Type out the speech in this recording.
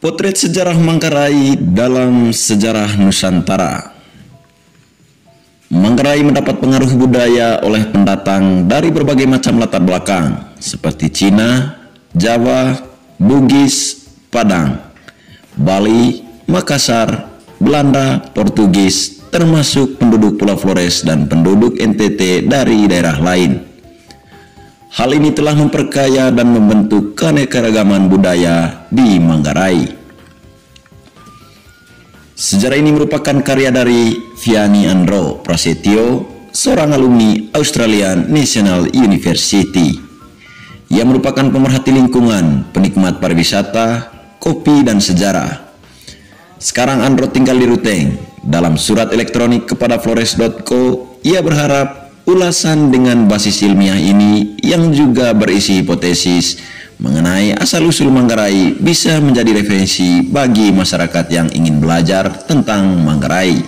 Potret sejarah Manggarai dalam sejarah Nusantara. Manggarai mendapat pengaruh budaya oleh pendatang dari berbagai macam latar belakang seperti Cina, Jawa, Bugis, Padang, Bali, Makassar, Belanda, Portugis, termasuk penduduk Pulau Flores dan penduduk NTT dari daerah lain. Hal ini telah memperkaya dan membentuk keanekaragaman budaya di Manggarai. Sejarah ini merupakan karya dari Vianney Andro Prasetyo, seorang alumni Australian National University, yang merupakan pemerhati lingkungan, penikmat pariwisata, kopi, dan sejarah. Sekarang Andro tinggal di Ruteng. Dalam surat elektronik kepada flores.co, ia berharap ulasan dengan basis ilmiah ini yang juga berisi hipotesis mengenai asal-usul Manggarai bisa menjadi referensi bagi masyarakat yang ingin belajar tentang Manggarai.